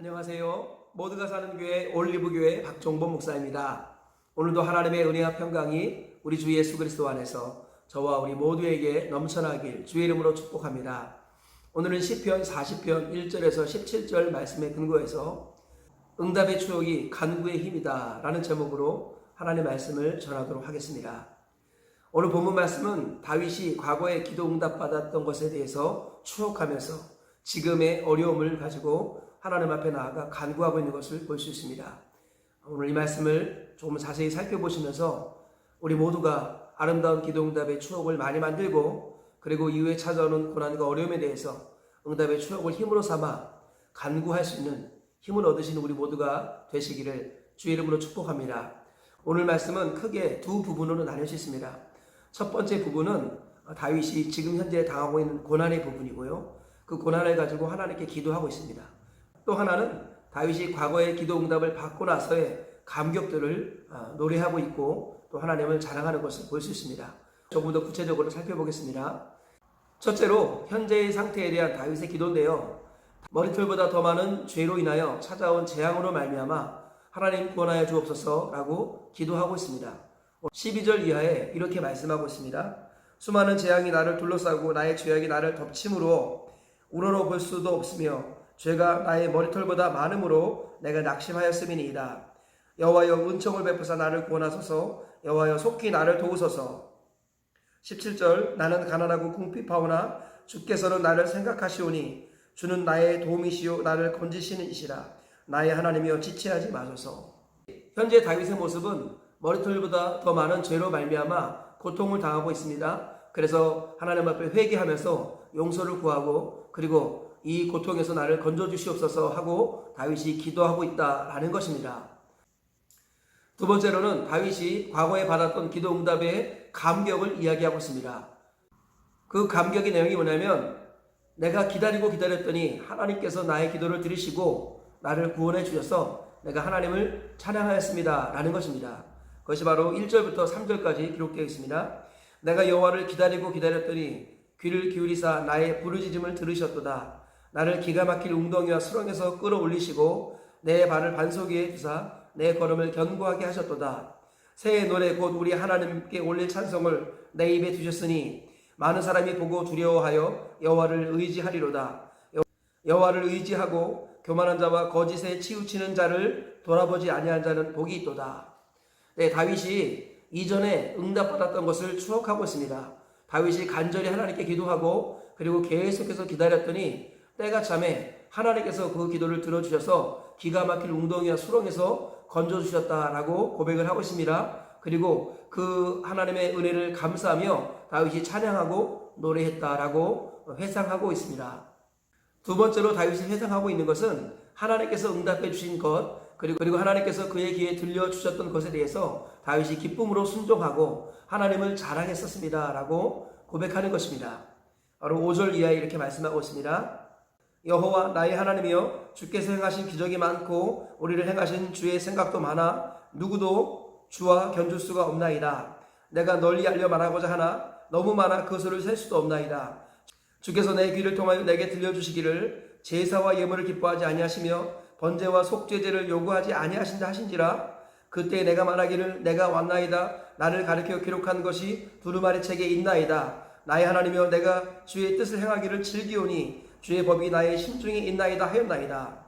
안녕하세요. 모두가 사는 교회 올리브교회 박종범 목사입니다. 오늘도 하나님의 은혜와 평강이 우리 주 예수 그리스도 안에서 저와 우리 모두에게 넘쳐나길 주의 이름으로 축복합니다. 오늘은 시편 40편 1절에서 17절 말씀에 근거해서 응답의 추억이 간구의 힘이다 라는 제목으로 하나님의 말씀을 전하도록 하겠습니다. 오늘 본문 말씀은 다윗이 과거에 기도 응답받았던 것에 대해서 추억하면서 지금의 어려움을 가지고 하나님 앞에 나아가 간구하고 있는 것을 볼 수 있습니다. 오늘 이 말씀을 조금 자세히 살펴보시면서 우리 모두가 아름다운 기도 응답의 추억을 많이 만들고 그리고 이후에 찾아오는 고난과 어려움에 대해서 응답의 추억을 힘으로 삼아 간구할 수 있는 힘을 얻으시는 우리 모두가 되시기를 주의 이름으로 축복합니다. 오늘 말씀은 크게 두 부분으로 나눌 수 있습니다. 첫 번째 부분은 다윗이 지금 현재 당하고 있는 고난의 부분이고요. 그 고난을 가지고 하나님께 기도하고 있습니다. 또 하나는 다윗이 과거의 기도 응답을 받고 나서의 감격들을 노래하고 있고 또 하나님을 자랑하는 것을 볼 수 있습니다. 조금 더 구체적으로 살펴보겠습니다. 첫째로 현재의 상태에 대한 다윗의 기도인데요. 머리털보다 더 많은 죄로 인하여 찾아온 재앙으로 말미암아 하나님 구원하여 주옵소서라고 기도하고 있습니다. 12절 이하에 이렇게 말씀하고 있습니다. 수많은 재앙이 나를 둘러싸고 나의 죄악이 나를 덮침으로 우러러 볼 수도 없으며 죄가 나의 머리털보다 많음으로 내가 낙심하였음이니이다. 여호와여 은총을 베푸사 나를 구원하소서. 여호와여 속히 나를 도우소서. 17절 나는 가난하고 궁핍하오나 주께서는 나를 생각하시오니 주는 나의 도움이시오 나를 건지시는 이시라. 나의 하나님이여 지체하지 마소서. 현재 다윗의 모습은 머리털보다 더 많은 죄로 말미암아 고통을 당하고 있습니다. 그래서 하나님 앞에 회개하면서 용서를 구하고 그리고 이 고통에서 나를 건져주시옵소서 하고 다윗이 기도하고 있다라는 것입니다. 두 번째로는 다윗이 과거에 받았던 기도 응답의 감격을 이야기하고 있습니다. 그 감격의 내용이 뭐냐면 내가 기다렸더니 하나님께서 나의 기도를 들으시고 나를 구원해 주셔서 내가 하나님을 찬양하였습니다 라는 것입니다. 그것이 바로 1절부터 3절까지 기록되어 있습니다. 내가 여호와를 기다렸더니 귀를 기울이사 나의 부르짖음을 들으셨도다. 나를 기가 막힐 웅덩이와 수렁에서 끌어올리시고 내 발을 반석 위에 두사 내 걸음을 견고하게 하셨도다. 새의 노래 곧 우리 하나님께 올릴 찬송을 내 입에 두셨으니 많은 사람이 보고 두려워하여 여호와를 의지하리로다. 여호와를 의지하고 교만한 자와 거짓에 치우치는 자를 돌아보지 아니한 자는 복이 있도다. 다윗이 이전에 응답받았던 것을 추억하고 있습니다. 다윗이 간절히 하나님께 기도하고 그리고 계속해서 기다렸더니 때가 참에 하나님께서 그 기도를 들어주셔서 기가 막힐 웅덩이와 수렁에서 건져주셨다라고 고백을 하고 있습니다. 그리고 그 하나님의 은혜를 감사하며 다윗이 찬양하고 노래했다라고 회상하고 있습니다. 두 번째로 다윗이 회상하고 있는 것은 하나님께서 응답해 주신 것 그리고 하나님께서 그의 귀에 들려주셨던 것에 대해서 다윗이 기쁨으로 순종하고 하나님을 자랑했었습니다 라고 고백하는 것입니다. 바로 5절 이하에 이렇게 말씀하고 있습니다. 여호와 나의 하나님이여 주께서 행하신 기적이 많고 우리를 행하신 주의 생각도 많아 누구도 주와 견줄 수가 없나이다. 내가 널리 알려 말하고자 하나 너무 많아 그 수를 셀 수도 없나이다. 주께서 내 귀를 통하여 내게 들려주시기를 제사와 예물을 기뻐하지 아니하시며 번제와 속죄제를 요구하지 아니하신다 하신지라. 그때 내가 말하기를 내가 왔나이다. 나를 가리켜 기록한 것이 두루마리 책에 있나이다. 나의 하나님이여 내가 주의 뜻을 행하기를 즐기오니 주의 법이 나의 심중에 있나이다 하였나이다.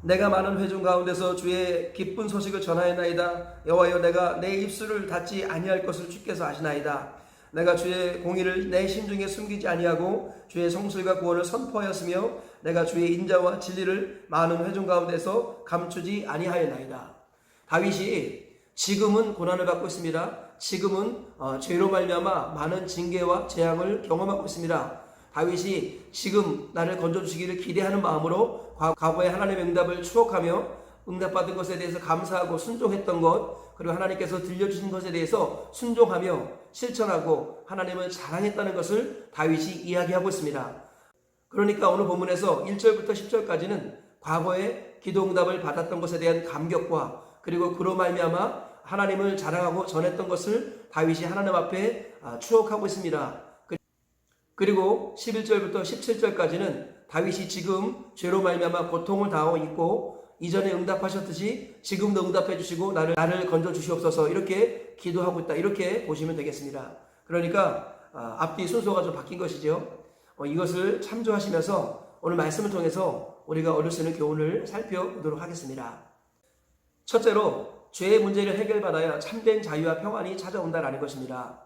내가 많은 회중 가운데서 주의 기쁜 소식을 전하였나이다. 여호와여 내가 내 입술을 닫지 아니할 것을 주께서 아시나이다. 내가 주의 공의를 내 심중에 숨기지 아니하고 주의 성술과 구원을 선포하였으며 내가 주의 인자와 진리를 많은 회중 가운데서 감추지 아니하였나이다. 다윗이 지금은 고난을 받고 있습니다. 지금은 죄로 말미암아 많은 징계와 재앙을 경험하고 있습니다. 다윗이 지금 나를 건져주시기를 기대하는 마음으로 과거의 하나님의 응답을 추억하며 응답받은 것에 대해서 감사하고 순종했던 것 그리고 하나님께서 들려주신 것에 대해서 순종하며 실천하고 하나님을 자랑했다는 것을 다윗이 이야기하고 있습니다. 그러니까 오늘 본문에서 1절부터 10절까지는 과거에 기도 응답을 받았던 것에 대한 감격과 그리고 그로 말미암아 하나님을 자랑하고 전했던 것을 다윗이 하나님 앞에 추억하고 있습니다. 그리고 11절부터 17절까지는 다윗이 지금 죄로 말미암아 고통을 당하고 있고 이전에 응답하셨듯이 지금도 응답해 주시고 나를 건져 주시옵소서 이렇게 기도하고 있다. 이렇게 보시면 되겠습니다. 그러니까 앞뒤 순서가 좀 바뀐 것이죠. 이것을 참조하시면서 오늘 말씀을 통해서 우리가 얻을 수 있는 교훈을 살펴보도록 하겠습니다. 첫째로 죄의 문제를 해결받아야 참된 자유와 평안이 찾아온다라는 것입니다.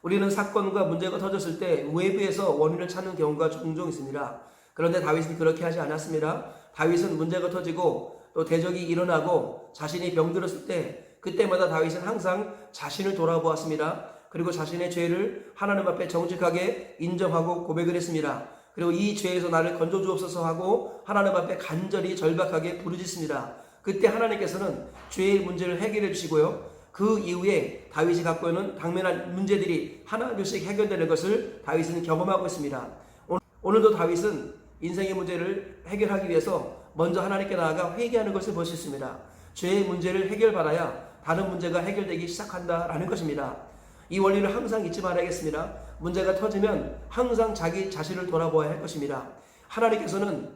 우리는 사건과 문제가 터졌을 때 외부에서 원인을 찾는 경우가 종종 있습니다. 그런데 다윗은 그렇게 하지 않았습니다. 다윗은 문제가 터지고 또 대적이 일어나고 자신이 병들었을 때 그때마다 다윗은 항상 자신을 돌아보았습니다. 그리고 자신의 죄를 하나님 앞에 정직하게 인정하고 고백을 했습니다. 그리고 이 죄에서 나를 건져주옵소서 하고 하나님 앞에 간절히 절박하게 부르짖습니다. 그때 하나님께서는 죄의 문제를 해결해 주시고요. 그 이후에 다윗이 갖고 있는 당면한 문제들이 하나둘씩 해결되는 것을 다윗은 경험하고 있습니다. 오늘도 다윗은 인생의 문제를 해결하기 위해서 먼저 하나님께 나아가 회개하는 것을 볼 수 있습니다. 죄의 문제를 해결받아야 다른 문제가 해결되기 시작한다라는 것입니다. 이 원리를 항상 잊지 말아야겠습니다. 문제가 터지면 항상 자기 자신을 돌아보아야 할 것입니다. 하나님께서는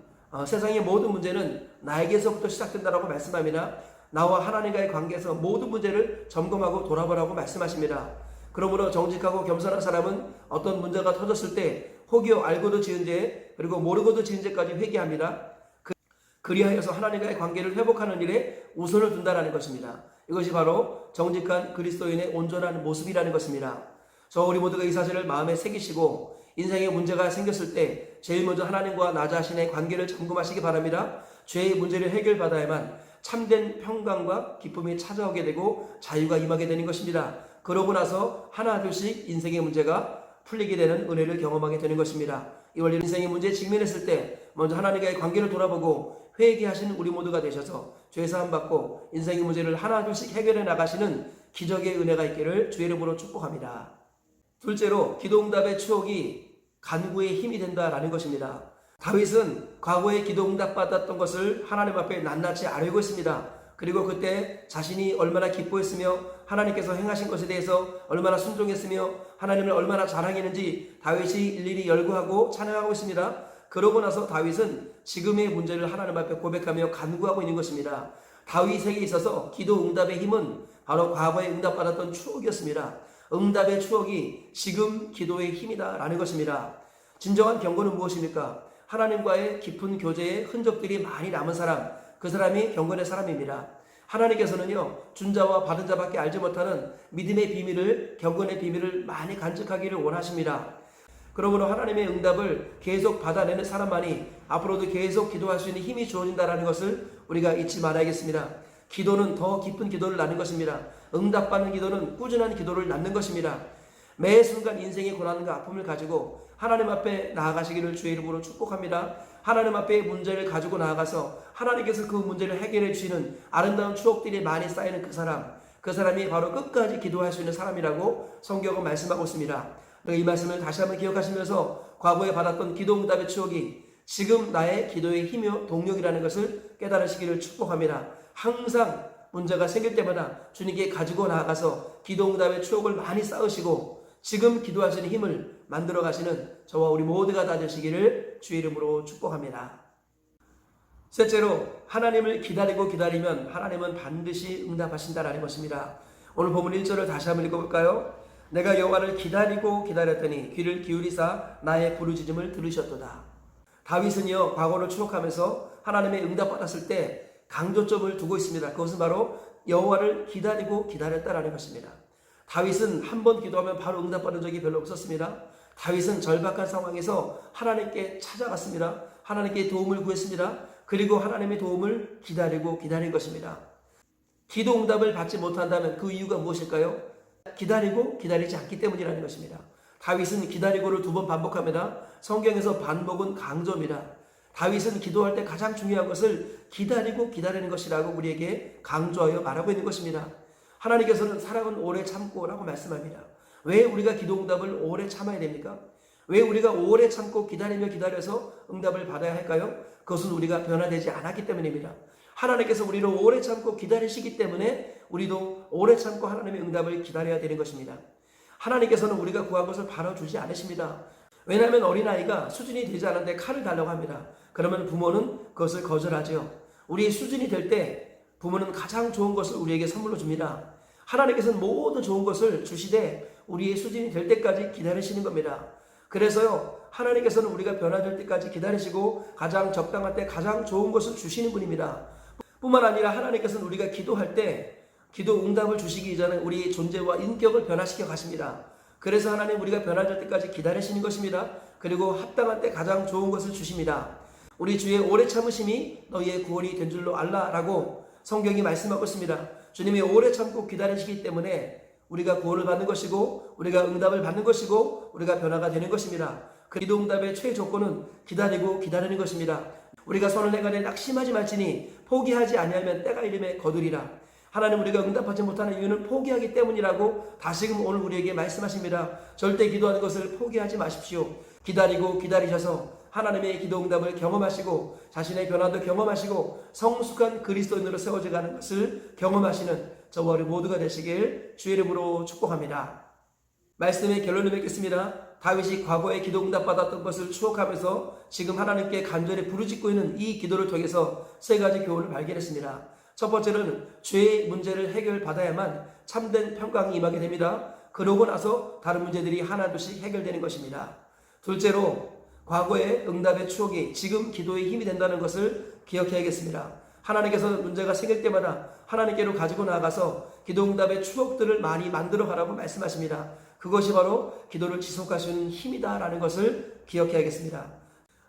세상의 모든 문제는 나에게서부터 시작된다라고 말씀합니다. 나와 하나님과의 관계에서 모든 문제를 점검하고 돌아보라고 말씀하십니다. 그러므로 정직하고 겸손한 사람은 어떤 문제가 터졌을 때 혹여 알고도 지은 죄 그리고 모르고도 지은 죄까지 회개합니다. 그리하여서 하나님과의 관계를 회복하는 일에 우선을 둔다라는 것입니다. 이것이 바로 정직한 그리스도인의 온전한 모습이라는 것입니다. 우리 모두가 이 사실을 마음에 새기시고 인생에 문제가 생겼을 때 제일 먼저 하나님과 나 자신의 관계를 점검하시기 바랍니다. 죄의 문제를 해결받아야만 참된 평강과 기쁨이 찾아오게 되고 자유가 임하게 되는 것입니다. 그러고 나서 하나둘씩 인생의 문제가 풀리게 되는 은혜를 경험하게 되는 것입니다. 이 원리 인생의 문제에 직면했을 때 먼저 하나님과의 관계를 돌아보고 회개하시는 우리 모두가 되셔서 죄사함 받고 인생의 문제를 하나둘씩 해결해 나가시는 기적의 은혜가 있기를 주의 이름으로 축복합니다. 둘째로 기도응답의 추억이 간구의 힘이 된다라는 것입니다. 다윗은 과거에 기도응답 받았던 것을 하나님 앞에 낱낱이 알고 있습니다. 그리고 그때 자신이 얼마나 기뻐했으며 하나님께서 행하신 것에 대해서 얼마나 순종했으며 하나님을 얼마나 자랑했는지 다윗이 일일이 열거하고 찬양하고 있습니다. 그러고 나서 다윗은 지금의 문제를 하나님 앞에 고백하며 간구하고 있는 것입니다. 다윗에게 있어서 기도응답의 힘은 바로 과거에 응답받았던 추억이었습니다. 응답의 추억이 지금 기도의 힘이다라는 것입니다. 진정한 경건은 무엇입니까? 하나님과의 깊은 교제의 흔적들이 많이 남은 사람, 그 사람이 경건의 사람입니다. 하나님께서는요, 준 자와 받은 자밖에 알지 못하는 믿음의 비밀을, 경건의 비밀을 많이 간직하기를 원하십니다. 그러므로 하나님의 응답을 계속 받아내는 사람만이 앞으로도 계속 기도할 수 있는 힘이 주어진다는 것을 우리가 잊지 말아야겠습니다. 기도는 더 깊은 기도를 낳는 것입니다. 응답받는 기도는 꾸준한 기도를 낳는 것입니다. 매 순간 인생의 고난과 아픔을 가지고 하나님 앞에 나아가시기를 주의 이름으로 축복합니다. 하나님 앞에 문제를 가지고 나아가서 하나님께서 그 문제를 해결해 주시는 아름다운 추억들이 많이 쌓이는 그 사람이 바로 끝까지 기도할 수 있는 사람이라고 성경은 말씀하고 있습니다. 이 말씀을 다시 한번 기억하시면서 과거에 받았던 기도응답의 추억이 지금 나의 기도의 힘이요 동력이라는 것을 깨달으시기를 축복합니다. 항상 문제가 생길 때마다 주님께 가지고 나아가서 기도응답의 추억을 많이 쌓으시고 지금 기도할 수 있는 힘을 만들어 가시는 저와 우리 모두가 다 되시기를 주의 이름으로 축복합니다. 셋째로 하나님을 기다리면 하나님은 반드시 응답하신다라는 것입니다. 오늘 본문 1절을 다시 한번 읽어볼까요? 내가 여호와를 기다렸더니 귀를 기울이사 나의 부르짖음을 들으셨도다. 다윗은요, 과거를 추억하면서 하나님의 응답받았을 때 강조점을 두고 있습니다. 그것은 바로 여호와를 기다렸다라는 것입니다. 다윗은 한 번 기도하면 바로 응답받은 적이 별로 없었습니다. 다윗은 절박한 상황에서 하나님께 찾아갔습니다. 하나님께 도움을 구했습니다. 그리고 하나님의 도움을 기다린 것입니다. 기도 응답을 받지 못한다면 그 이유가 무엇일까요? 기다리지 않기 때문이라는 것입니다. 다윗은 기다리고를 2번 반복합니다. 성경에서 반복은 강조입니다. 다윗은 기도할 때 가장 중요한 것을 기다리는 것이라고 우리에게 강조하여 말하고 있는 것입니다. 하나님께서는 사랑은 오래 참고라고 말씀합니다. 왜 우리가 기도응답을 오래 참아야 됩니까? 왜 우리가 오래 참고 기다려서 응답을 받아야 할까요? 그것은 우리가 변화되지 않았기 때문입니다. 하나님께서 우리를 오래 참고 기다리시기 때문에 우리도 오래 참고 하나님의 응답을 기다려야 되는 것입니다. 하나님께서는 우리가 구한 것을 바로 주지 않으십니다. 왜냐하면 어린아이가 수준이 되지 않은데 칼을 달라고 합니다. 그러면 부모는 그것을 거절하죠. 우리 수준이 될 때 부모는 가장 좋은 것을 우리에게 선물로 줍니다. 하나님께서는 모든 좋은 것을 주시되 우리의 수준이 될 때까지 기다리시는 겁니다. 그래서요, 하나님께서는 우리가 변화될 때까지 기다리시고 가장 적당할 때 가장 좋은 것을 주시는 분입니다. 뿐만 아니라 하나님께서는 우리가 기도할 때 기도 응답을 주시기 이전에 우리의 존재와 인격을 변화시켜 가십니다. 그래서 하나님 우리가 변화될 때까지 기다리시는 것입니다. 그리고 합당한 때 가장 좋은 것을 주십니다. 우리 주의 오래 참으심이 너희의 구원이 된 줄로 알라라고 성경이 말씀하고 있습니다. 주님이 오래 참고 기다리시기 때문에 우리가 구원을 받는 것이고 우리가 응답을 받는 것이고 우리가 변화가 되는 것입니다. 그 기도 응답의 최조건은 기다리고 기다리는 것입니다. 우리가 손을 내가내 낙심하지 말지니 포기하지 아니하면 때가 이름에 거두리라. 하나님 우리가 응답하지 못하는 이유는 포기하기 때문이라고 다시금 오늘 우리에게 말씀하십니다. 절대 기도하는 것을 포기하지 마십시오. 기다리고 기다리셔서 하나님의 기도 응답을 경험하시고 자신의 변화도 경험하시고 성숙한 그리스도인으로 세워져가는 것을 경험하시는 저와 우리 모두가 되시길 주의 이름으로 축복합니다. 말씀의 결론을 맺겠습니다. 다윗이 과거에 기도 응답받았던 것을 추억하면서 지금 하나님께 간절히 부르짖고 있는 이 기도를 통해서 세 가지 교훈을 발견했습니다. 첫 번째는 죄의 문제를 해결받아야만 참된 평강이 임하게 됩니다. 그러고 나서 다른 문제들이 하나둘씩 해결되는 것입니다. 둘째로 과거의 응답의 추억이 지금 기도의 힘이 된다는 것을 기억해야겠습니다. 하나님께서 문제가 생길 때마다 하나님께로 가지고 나아가서 기도 응답의 추억들을 많이 만들어 가라고 말씀하십니다. 그것이 바로 기도를 지속할 수 있는 힘이다라는 것을 기억해야겠습니다.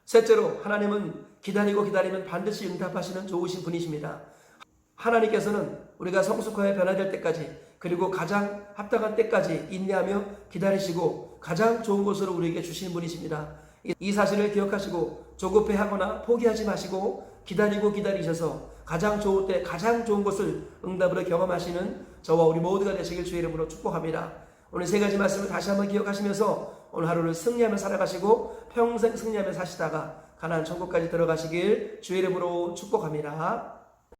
셋째로 하나님은 기다리고 기다리면 반드시 응답하시는 좋으신 분이십니다. 하나님께서는 우리가 성숙하여 변화될 때까지 그리고 가장 합당한 때까지 인내하며 기다리시고 가장 좋은 것으로 우리에게 주시는 분이십니다. 이 사실을 기억하시고 조급해하거나 포기하지 마시고 기다리고 기다리셔서 가장 좋을 때 가장 좋은 것을 응답으로 경험하시는 저와 우리 모두가 되시길 주의 이름으로 축복합니다. 오늘 세 가지 말씀을 다시 한번 기억하시면서 오늘 하루를 승리하며 살아가시고 평생 승리하며 사시다가 가나안 천국까지 들어가시길 주의 이름으로 축복합니다.